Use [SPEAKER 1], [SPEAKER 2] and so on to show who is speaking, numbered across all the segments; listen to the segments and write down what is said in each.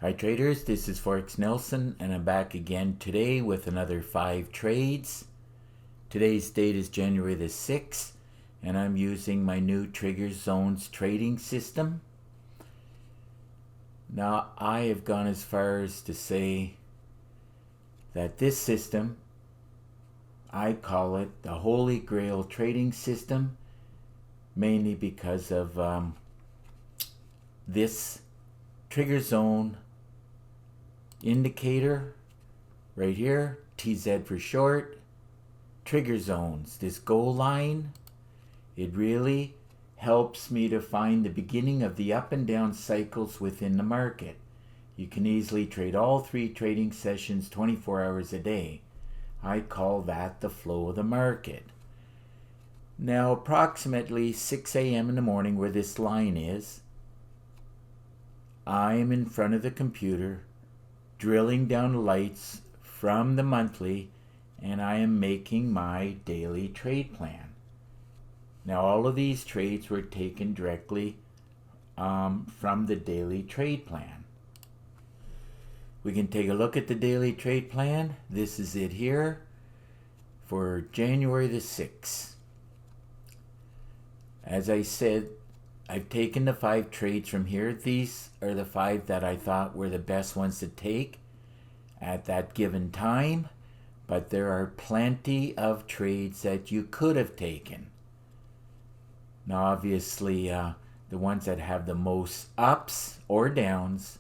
[SPEAKER 1] Hi traders, this is Forex Nelson and I'm back again today with another 5 trades. Today's date is January the 6th and I'm using my new Trigger Zones trading system. Now I have gone as far as to say that this system, I call it the Holy Grail trading system, mainly because of this trigger zone indicator right here, TZ for short, trigger zones. This goal line, it really helps me to find the beginning of the up and down cycles within the market. You can easily trade all 3 trading sessions 24 hours a day. I call that the flow of the market. Now approximately 6 a.m. in the morning, where this line is, I am in front of the computer drilling down lights from the monthly, and I am making my daily trade plan. Now all of these trades were taken directly from the daily trade plan. We can take a look at the daily trade plan. This is it here for January the 6th. As I said, I've taken the 5 trades from here. These are the 5 that I thought were the best ones to take at that given time, but there are plenty of trades that you could have taken. Now obviously the ones that have the most ups or downs,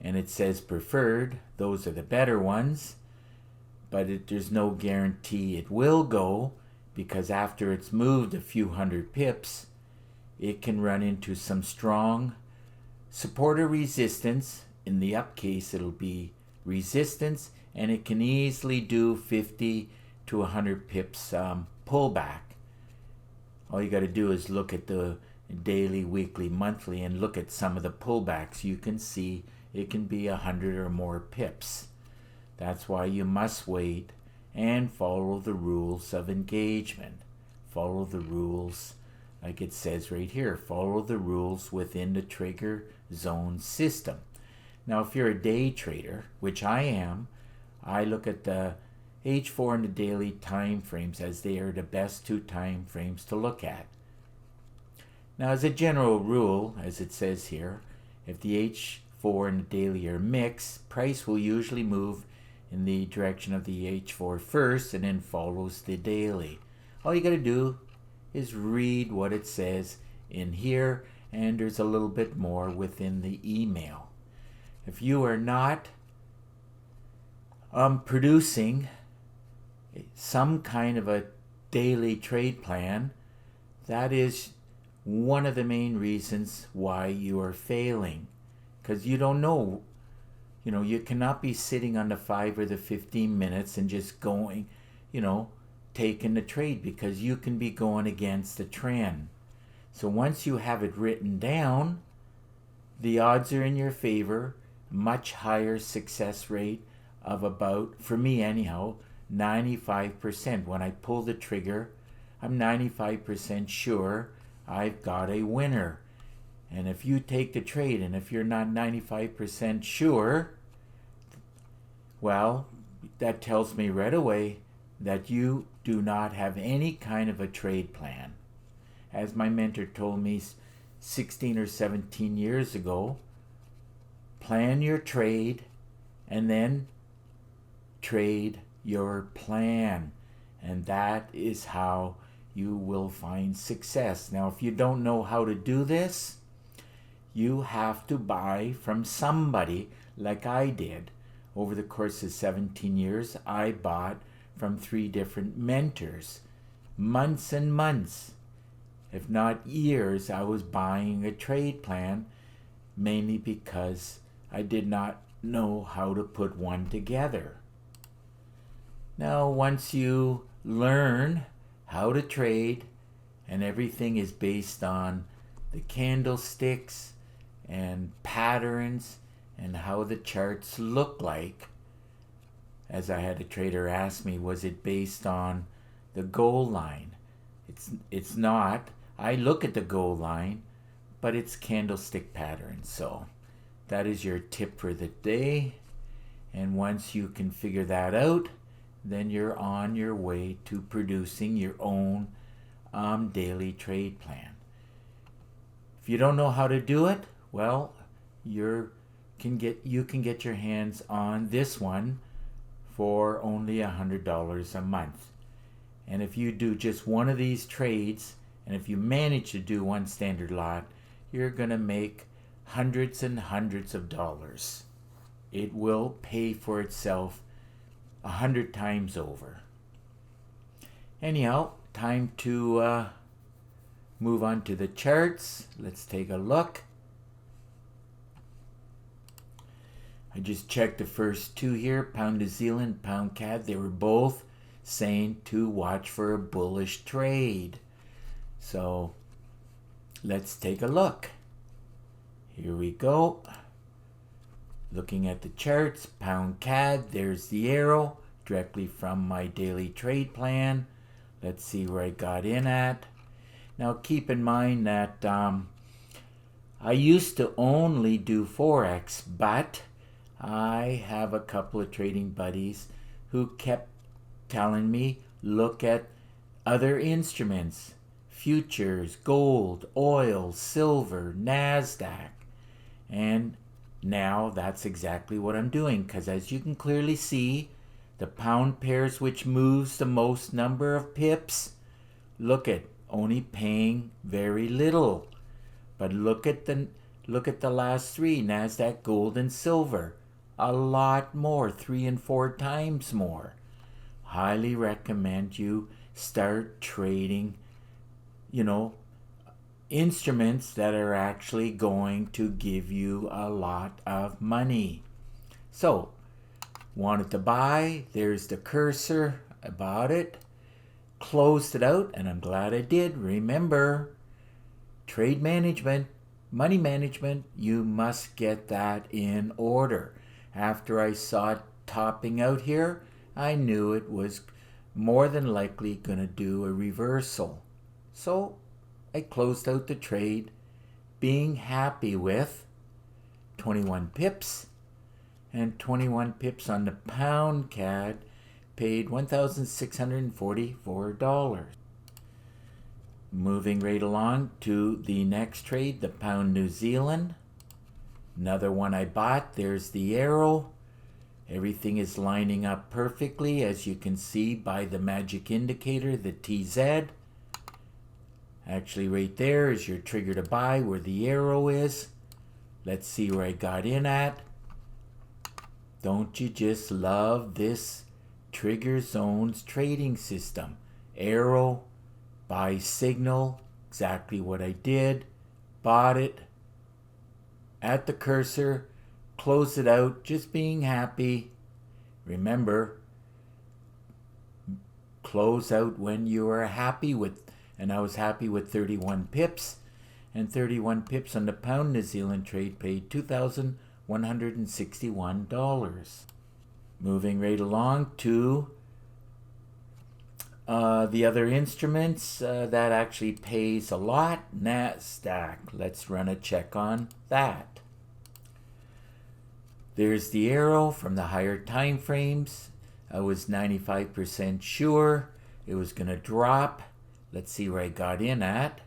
[SPEAKER 1] and it says preferred, those are the better ones, but there's no guarantee it will go, because after it's moved a few hundred pips, it can run into some strong support or resistance. In the up case, it'll be resistance, and it can easily do 50 to 100 pips pullback. All you got to do is look at the daily, weekly, monthly, and look at some of the pullbacks. You can see it can be 100 or more pips. That's why you must wait and follow the rules of engagement. Follow the rules, like it says right here, follow the rules within the trigger zone system. Now if you're a day trader, which I am, I look at the H4 and the daily time frames, as they are the best 2 time frames to look at. Now as a general rule, as it says here, if the H4 and the daily are mixed, price will usually move in the direction of the H4 first and then follows the daily. All you got to do is read what it says in here, and there's a little bit more within the email. If you are not producing some kind of a daily trade plan, that is one of the main reasons why you are failing, because you don't know. You cannot be sitting on the 5 or the 15 minutes and just going, taking the trade, because you can be going against the trend. So once you have it written down, the odds are in your favor. Much higher success rate of about, for me anyhow, 95%. When I pull the trigger, I'm 95% sure I've got a winner. And if you take the trade and if you're not 95% sure, well, that tells me right away that you do not have any kind of a trade plan. As my mentor told me 16 or 17 years ago, plan your trade and then trade your plan. And that is how you will find success. Now, if you don't know how to do this, you have to buy from somebody, like I did. Over the course of 17 years, I bought from 3 different mentors. Months and months, if not years, I was buying a trade plan, mainly because I did not know how to put one together. Now, once you learn how to trade, and everything is based on the candlesticks and patterns and how the charts look like. As I had a trader ask me, was it based on the goal line? It's not. I look at the goal line, but it's candlestick patterns. So that is your tip for the day. And once you can figure that out, then you're on your way to producing your own daily trade plan. If you don't know how to do it, well, you can get your hands on this one for only $100 a month. And if you do just one of these trades, and if you manage to do one standard lot, you're going to make hundreds and hundreds of dollars. It will pay for itself 100 times over. Anyhow, time to move on to the charts. Let's take a look. I just checked the first two here, pound New Zealand, pound CAD. They were both saying to watch for a bullish trade. So let's take a look. Here we go. Looking at the charts, pound CAD, there's the arrow directly from my daily trade plan. Let's see where I got in at. Now keep in mind that I used to only do Forex, but I have a couple of trading buddies who kept telling me, look at other instruments, futures, gold, oil, silver, NASDAQ. And now that's exactly what I'm doing, because as you can clearly see, the pound pairs, which moves the most number of pips, look at only paying very little. But look at the last three, NASDAQ, gold, and silver. A lot more, 3 and 4 times more. Highly recommend you start trading, instruments that are actually going to give you a lot of money. So, wanted to buy, there's the cursor, I bought it, closed it out, and I'm glad I did. Remember, trade management, money management, you must get that in order. After I saw it topping out here, I knew it was more than likely going to do a reversal. So I closed out the trade, being happy with 21 pips, and 21 pips on the pound CAD paid $1,644. Moving right along to the next trade, the pound New Zealand. Another one I bought, there's the arrow. Everything is lining up perfectly, as you can see by the magic indicator, the TZ. Actually right there is your trigger to buy where the arrow is. Let's see where I got in at. Don't you just love this trigger zones trading system? Arrow, buy signal, exactly what I did. Bought it at the cursor, close it out, just being happy. Remember, close out when you are happy with, and I was happy with 31 pips, and 31 pips on the pound New Zealand trade paid $2,161. Moving right along to the other instruments that actually pays a lot, NASDAQ. Let's run a check on that. There's the arrow from the higher time frames. I was 95% sure it was going to drop. Let's see where I got in at.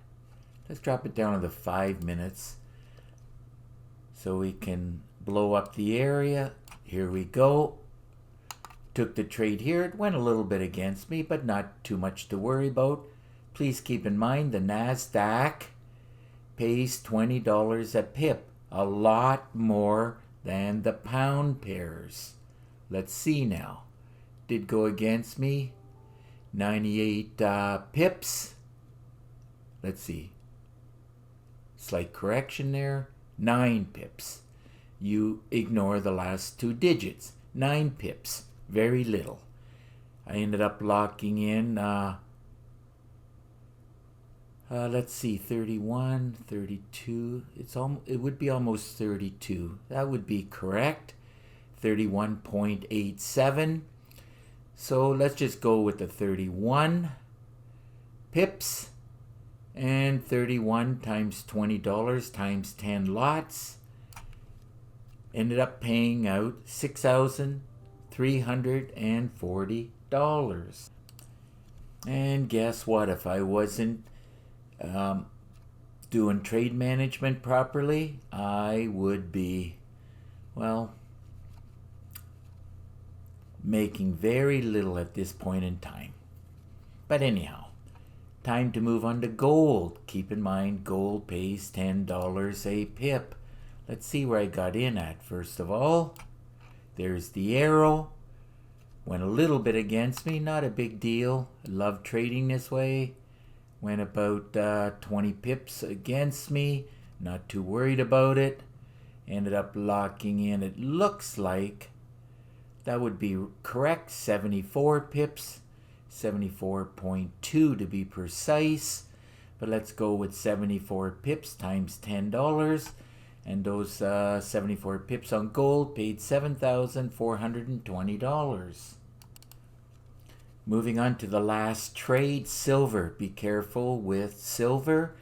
[SPEAKER 1] Let's drop it down to the 5 minutes so we can blow up the area. Here we go. Took the trade here. It went a little bit against me, but not too much to worry about. Please keep in mind the NASDAQ pays $20 a pip, a lot more than the pound pairs. Let's see now. Did go against me. 98 pips. Let's see. Slight correction there. 9 pips. You ignore the last 2 digits. 9 pips. Very little. I ended up locking in, let's see, 31, 32. It would be almost 32. That would be correct. 31.87. So let's just go with the 31 pips. And 31 times $20 times 10 lots. ended up paying out $6,340. And guess what? If I wasn't doing trade management properly, I would be, well, making very little at this point in time. But anyhow, time to move on to gold. Keep in mind, gold pays $10 a pip. Let's see where I got in at. First of all, there's the arrow. Went a little bit against me, not a big deal. I love trading this way. Went about 20 pips against me, not too worried about it. Ended up locking in, it looks like, that would be correct, 74 pips, 74.2 to be precise. But let's go with 74 pips times $10. And those 74 pips on gold paid $7,420. Moving on to the last trade, silver. Be careful with silver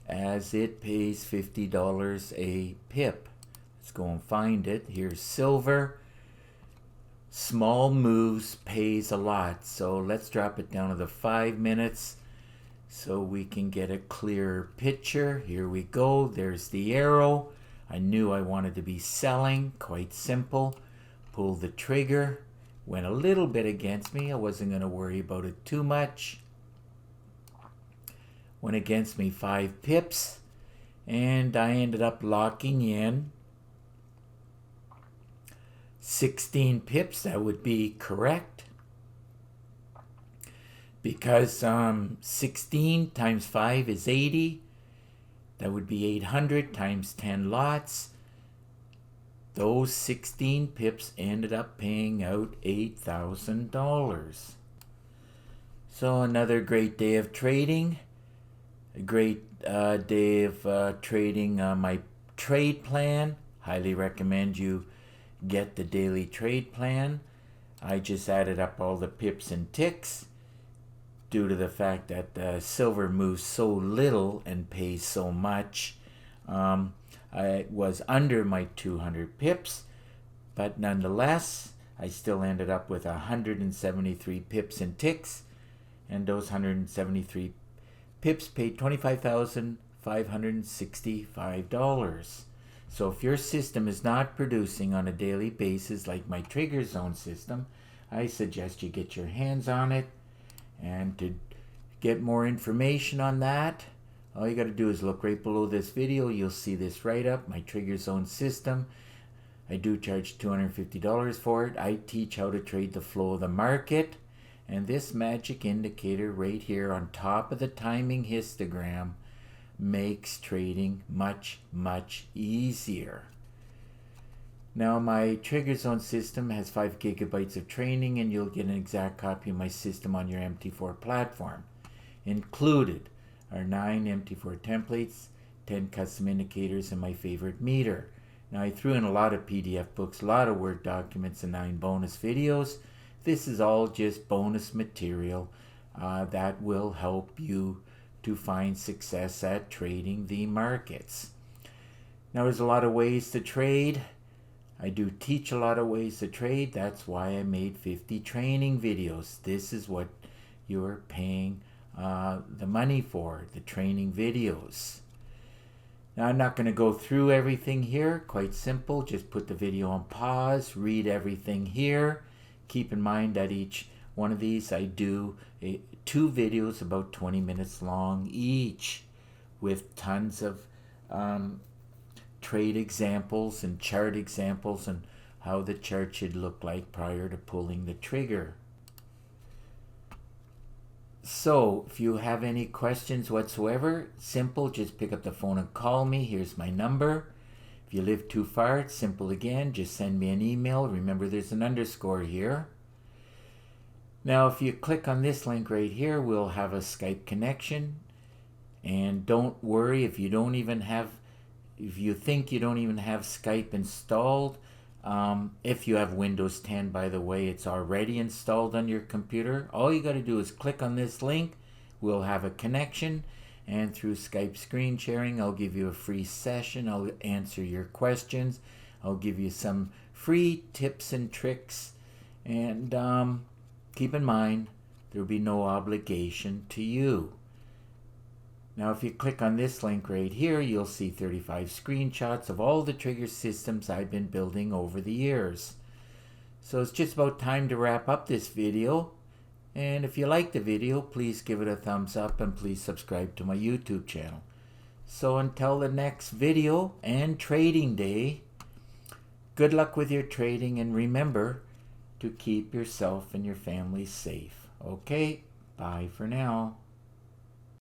[SPEAKER 1] as it pays $50 a pip. Let's go and find it. Here's silver. Small moves pays a lot. So let's drop it down to the 5 minutes so we can get a clearer picture. Here we go. There's the arrow. I knew I wanted to be selling. Quite simple. Pull the trigger. Went a little bit against me. I wasn't going to worry about it too much. Went against me 5 pips. And I ended up locking in 16 pips. That would be correct. Because 16 times 5 is 80. That would be 800 times 10 lots. Those 16 pips ended up paying out $8,000. So another great day of trading. A great day of trading my trade plan. Highly recommend you get the daily trade plan. I just added up all the pips and ticks due to the fact that silver moves so little and pays so much. I was under my 200 pips, but nonetheless, I still ended up with 173 pips and ticks, and those 173 pips paid $25,565. So if your system is not producing on a daily basis like my trigger zone system, I suggest you get your hands on it. And to get more information on that, all you got to do is look right below this video. You'll see this write-up, my trigger zone system. I do charge $250 for it. I teach how to trade the flow of the market. And this magic indicator right here on top of the timing histogram makes trading much, much easier. Now my trigger zone system has 5 gigabytes of training, and you'll get an exact copy of my system on your MT4 platform. Included are 9 MT4 templates, 10 custom indicators, and my favorite meter. Now I threw in a lot of PDF books, a lot of Word documents, and 9 bonus videos. This is all just bonus material that will help you to find success at trading the markets. Now there's a lot of ways to trade. I do teach a lot of ways to trade. That's why I made 50 training videos. This is what you're paying the money for, the training videos. Now I'm not going to go through everything here. Quite simple. Just put the video on pause, read everything here. Keep in mind that each one of these I do 2 videos about 20 minutes long each, with tons of trade examples and chart examples and how the chart should look like prior to pulling the trigger. So if you have any questions whatsoever, simple, just pick up the phone and call me. Here's my number. If you live too far, it's simple again, just send me an email. Remember, there's an underscore here. Now if you click on this link right here, we'll have a Skype connection. And don't worry if you don't even have, if you think you don't even have Skype installed. If you have Windows 10, by the way, it's already installed on your computer. All you got to do is click on this link. We'll have a connection, and through Skype screen sharing, I'll give you a free session. I'll answer your questions. I'll give you some free tips and tricks. And keep in mind, there will be no obligation to you. Now, if you click on this link right here, you'll see 35 screenshots of all the trigger systems I've been building over the years. So it's just about time to wrap up this video. And if you like the video, please give it a thumbs up and please subscribe to my YouTube channel. So until the next video and trading day, good luck with your trading, and remember to keep yourself and your family safe. Okay, bye for now.